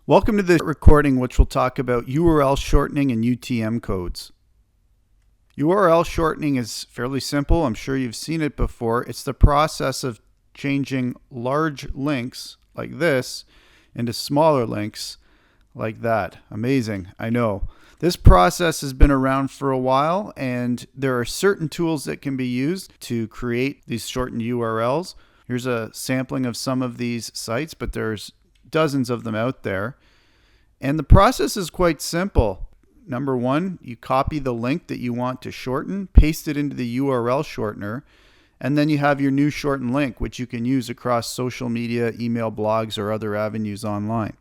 Welcome to this recording, which will talk about URL shortening and UTM codes. URL shortening is fairly simple. I'm sure you've seen it before. It's the process of changing large links like this into smaller links like that. Amazing, I know. This process has been around for a while, and there are certain tools that can be used to create these shortened URLs. Here's a sampling of some of these sites, but there's dozens of them out there. And the process is quite simple. Number one, you copy the link that you want to shorten, paste it into the URL shortener, and then you have your new shortened link, which you can use across social media, email, blogs, or other avenues online.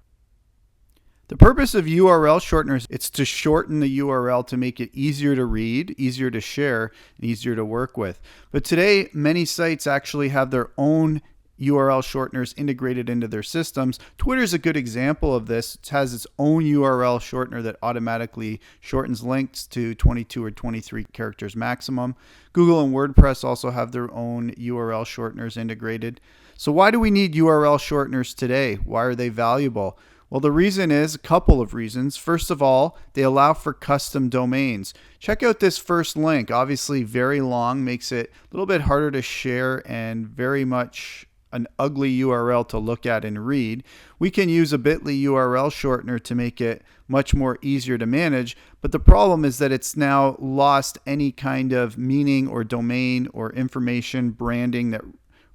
The purpose of URL shorteners is to shorten the URL to make it easier to read, easier to share, and easier to work with. But today, many sites actually have their own URL shorteners integrated into their systems. Twitter is a good example of this. It has its own URL shortener that automatically shortens links to 22 or 23 characters maximum. Google and WordPress also have their own URL shorteners integrated. So why do we need URL shorteners today? Why are they valuable? Well, the reason is a couple of reasons. First of all, they allow for custom domains. Check out this first link. Obviously very long, makes it a little bit harder to share and very much an ugly URL to look at and read. We can use a bit.ly URL shortener to make it much more easier to manage, but the problem is that it's now lost any kind of meaning or domain or information branding that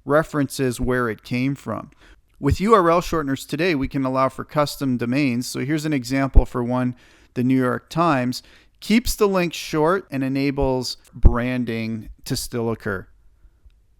references where it came from. With URL shorteners today, we can allow for custom domains. So here's an example for one. The New York Times keeps the link short and enables branding to still occur.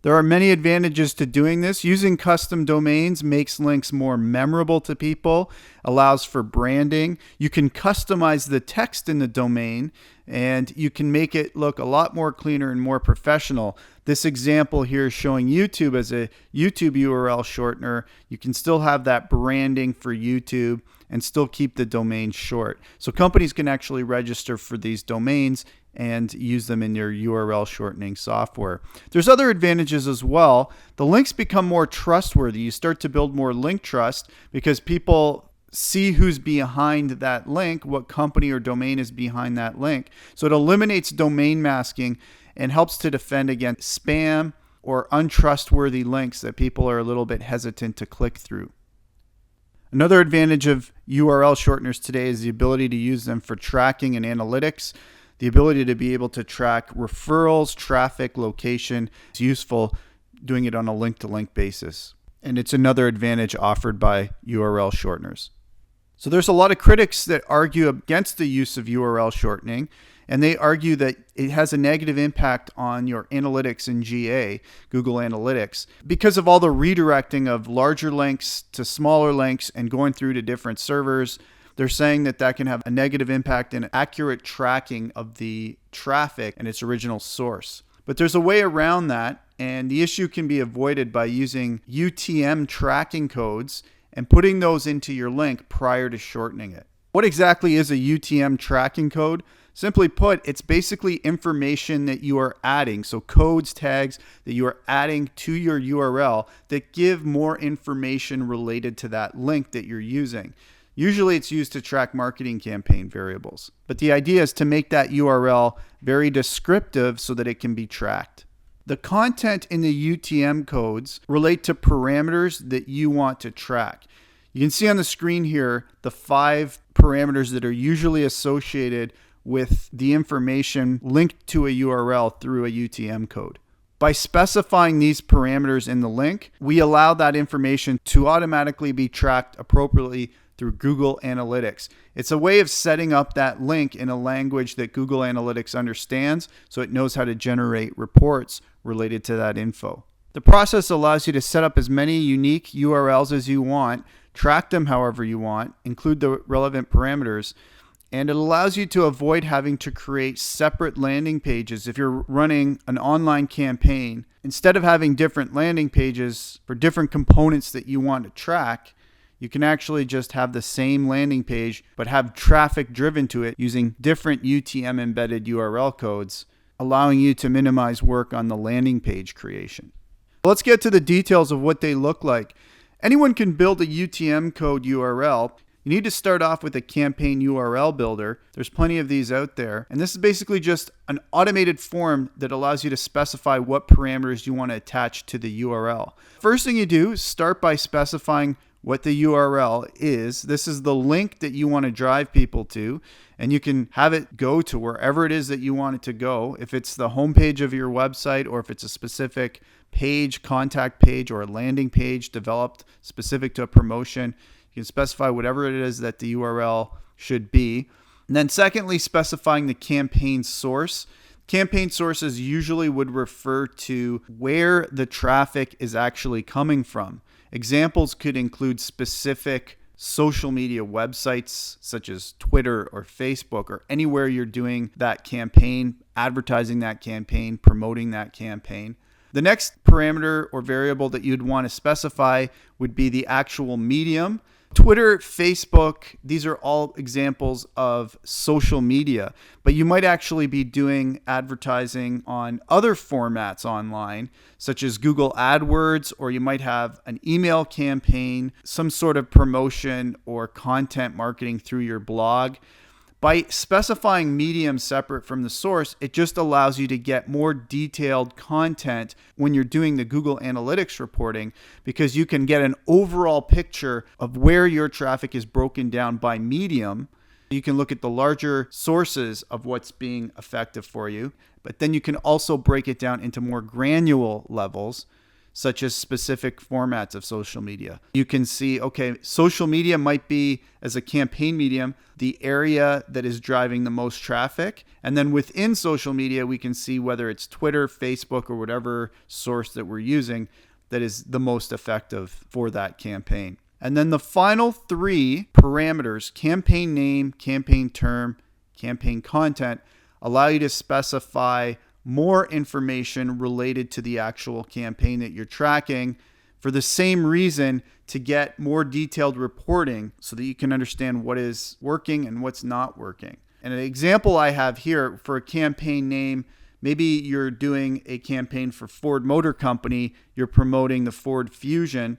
There are many advantages to doing this. Using custom domains makes links more memorable to people, allows for branding. You can customize the text in the domain, and you can make it look a lot more cleaner and more professional. This example here is showing YouTube as a YouTube URL shortener. You can still have that branding for YouTube and still keep the domain short. So companies can actually register for these domains and use them in your URL shortening software. There's other advantages as well. The links become more trustworthy. You start to build more link trust because people see who's behind that link, what company or domain is behind that link. So it eliminates domain masking and helps to defend against spam or untrustworthy links that people are a little bit hesitant to click through. Another advantage of URL shorteners today is the ability to use them for tracking and analytics. The ability to be able to track referrals, traffic, location. It's useful doing it on a link-to-link basis. And it's another advantage offered by URL shorteners. So there's a lot of critics that argue against the use of URL shortening, and they argue that it has a negative impact on your analytics in GA, Google Analytics, because of all the redirecting of larger links to smaller links and going through to different servers. They're saying that that can have a negative impact in accurate tracking of the traffic and its original source. But there's a way around that, and the issue can be avoided by using UTM tracking codes and putting those into your link prior to shortening it. What exactly is a UTM tracking code? Simply put, it's basically information that you are adding, so codes, tags that you are adding to your URL that give more information related to that link that you're using. Usually it's used to track marketing campaign variables, but the idea is to make that URL very descriptive so that it can be tracked. The content in the UTM codes relate to parameters that you want to track. You can see on the screen here the 5 parameters that are usually associated with the information linked to a URL through a UTM code. By specifying these parameters in the link, we allow that information to automatically be tracked appropriately through Google Analytics. It's a way of setting up that link in a language that Google Analytics understands, so it knows how to generate reports related to that info. The process allows you to set up as many unique URLs as you want, track them however you want, include the relevant parameters, and it allows you to avoid having to create separate landing pages if you're running an online campaign. Instead of having different landing pages for different components that you want to track, you can actually just have the same landing page but have traffic driven to it using different UTM embedded URL codes, allowing you to minimize work on the landing page creation. Let's get to the details of what they look like. Anyone can build a UTM code URL. You need to start off with a campaign URL builder. There's plenty of these out there. And this is basically just an automated form that allows you to specify what parameters you want to attach to the URL. First thing you do is start by specifying what the URL is. This is the link that you want to drive people to, and you can have it go to wherever it is that you want it to go. If it's the homepage of your website, or if it's a specific page, contact page, or a landing page developed specific to a promotion, you can specify whatever it is that the URL should be. And then secondly, specifying the campaign source. Campaign sources usually would refer to where the traffic is actually coming from. Examples could include specific social media websites such as Twitter or Facebook, or anywhere you're doing that campaign, advertising that campaign, promoting that campaign. The next parameter or variable that you'd want to specify would be the actual medium. Twitter, Facebook, these are all examples of social media, but you might actually be doing advertising on other formats online, such as Google AdWords, or you might have an email campaign, some sort of promotion or content marketing through your blog. By specifying medium separate from the source, it just allows you to get more detailed content when you're doing the Google Analytics reporting, because you can get an overall picture of where your traffic is broken down by medium. You can look at the larger sources of what's being effective for you, but then you can also break it down into more granular levels, such as specific formats of social media. You can see, okay, social media might be, as a campaign medium, the area that is driving the most traffic. And then within social media, we can see whether it's Twitter, Facebook, or whatever source that we're using that is the most effective for that campaign. And then the final three parameters, campaign name, campaign term, campaign content, allow you to specify more information related to the actual campaign that you're tracking, for the same reason, to get more detailed reporting so that you can understand what is working and what's not working. And an example I have here for a campaign name, maybe you're doing a campaign for Ford Motor Company, you're promoting the Ford Fusion,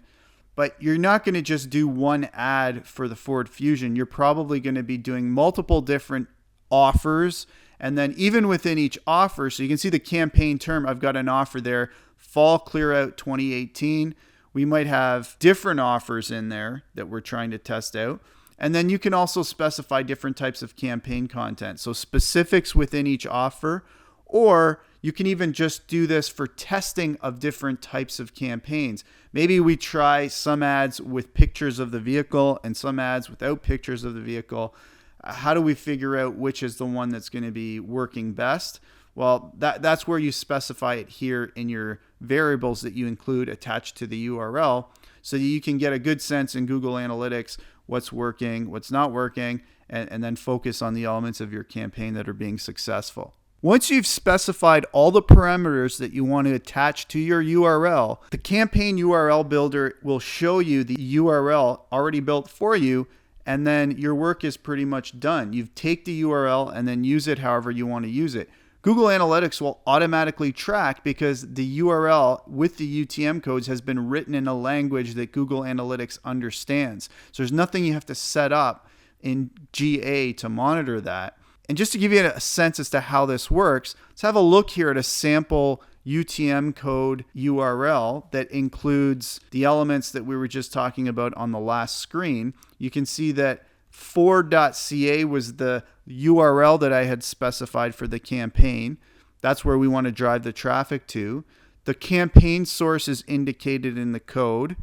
but you're not going to just do one ad for the Ford Fusion. You're probably going to be doing multiple different offers. And then even within each offer, so you can see the campaign term, I've got an offer there, Fall Clear Out 2018. We might have different offers in there that we're trying to test out. And then you can also specify different types of campaign content. So specifics within each offer, or you can even just do this for testing of different types of campaigns. Maybe we try some ads with pictures of the vehicle and some ads without pictures of the vehicle. How do we figure out which is the one that's going to be working best? Well, that's where you specify it here in your variables that you include attached to the URL, so that you can get a good sense in Google Analytics what's working, what's not working, and then focus on the elements of your campaign that are being successful. Once you've specified all the parameters that you want to attach to your URL, the campaign URL builder will show you the URL already built for you, and then your work is pretty much done. You take the URL and then use it however you want to use it. Google Analytics will automatically track because the URL with the UTM codes has been written in a language that Google Analytics understands. So there's nothing you have to set up in GA to monitor that. And just to give you a sense as to how this works, let's have a look here at a sample UTM code URL that includes the elements that we were just talking about on the last screen. You can see that Ford.ca was the URL that I had specified for the campaign. That's where we want to drive the traffic to. The campaign source is indicated in the code.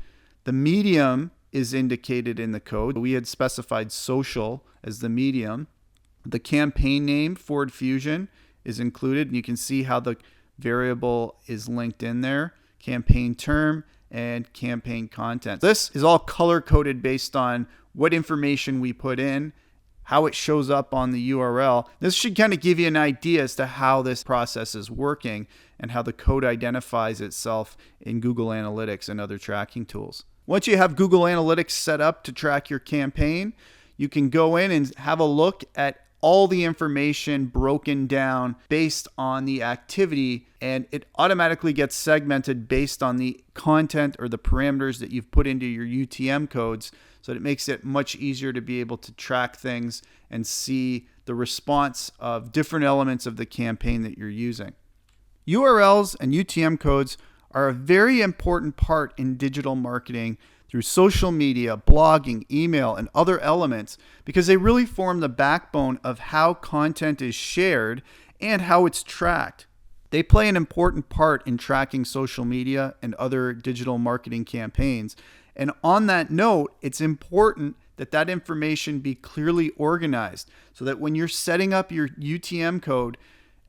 The medium is indicated in the code. We had specified social as the medium. The campaign name, Ford Fusion, is included, and you can see how the variable is linked in there. Campaign term and campaign content. This is all color-coded based on what information we put in, how it shows up on the URL. This should kind of give you an idea as to how this process is working and how the code identifies itself in Google Analytics and other tracking tools. Once you have Google Analytics set up to track your campaign, you can go in and have a look at all the information broken down based on the activity, and it automatically gets segmented based on the content or the parameters that you've put into your UTM codes, so that it makes it much easier to be able to track things and see the response of different elements of the campaign that you're using. URLs and UTM codes are a very important part in digital marketing through social media, blogging, email, and other elements, because they really form the backbone of how content is shared and how it's tracked. They play an important part in tracking social media and other digital marketing campaigns. And on that note, it's important that that information be clearly organized so that when you're setting up your UTM code,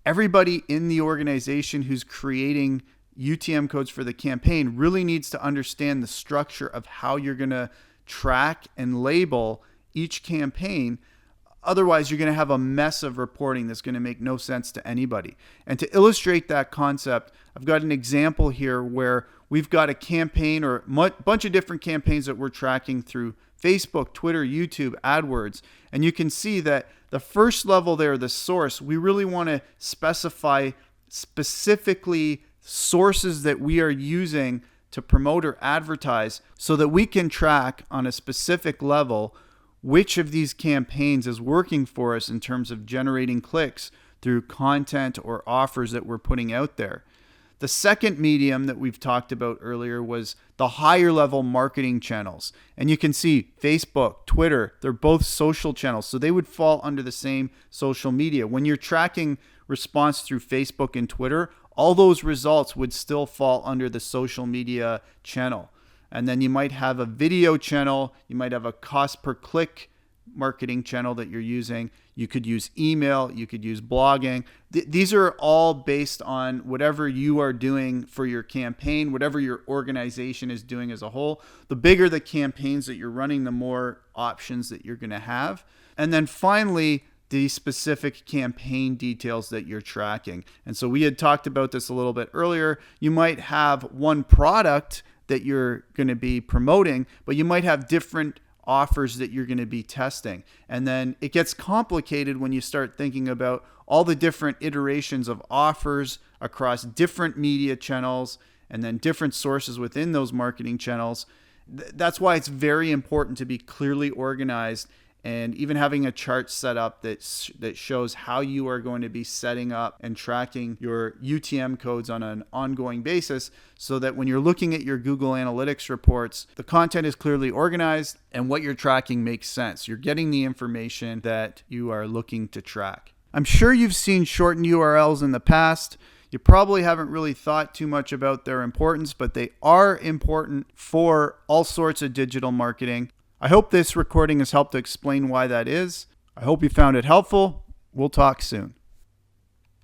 everybody in the organization who's creating UTM codes for the campaign really needs to understand the structure of how you're going to track and label each campaign. Otherwise, you're going to have a mess of reporting that's going to make no sense to anybody. And to illustrate that concept, I've got an example here where we've got a campaign or a bunch of different campaigns that we're tracking through Facebook, Twitter, YouTube, AdWords. And you can see that the first level there, the source, we really want to specify specifically sources that we are using to promote or advertise so that we can track on a specific level which of these campaigns is working for us in terms of generating clicks through content or offers that we're putting out there. The second medium that we've talked about earlier was the higher level marketing channels. And you can see Facebook, Twitter, they're both social channels. So they would fall under the same social media. When you're tracking response through Facebook and Twitter, all those results would still fall under the social media channel. And then you might have a video channel, you might have a cost per click marketing channel that you're using. You could use email, you could use blogging. These are all based on whatever you are doing for your campaign, whatever your organization is doing as a whole. The bigger the campaigns that you're running, the more options that you're going to have. And then finally, the specific campaign details that you're tracking. And so we had talked about this a little bit earlier. You might have one product that you're going to be promoting, but you might have different offers that you're going to be testing. And then it gets complicated when you start thinking about all the different iterations of offers across different media channels and then different sources within those marketing channels. That's why it's very important to be clearly organized, and even having a chart set up that shows how you are going to be setting up and tracking your UTM codes on an ongoing basis, so that when you're looking at your Google Analytics reports, the content is clearly organized and what you're tracking makes sense. You're getting the information that you are looking to track. I'm sure you've seen shortened URLs in the past. You probably haven't really thought too much about their importance, but they are important for all sorts of digital marketing. I hope this recording has helped to explain why that is. I hope you found it helpful. We'll talk soon.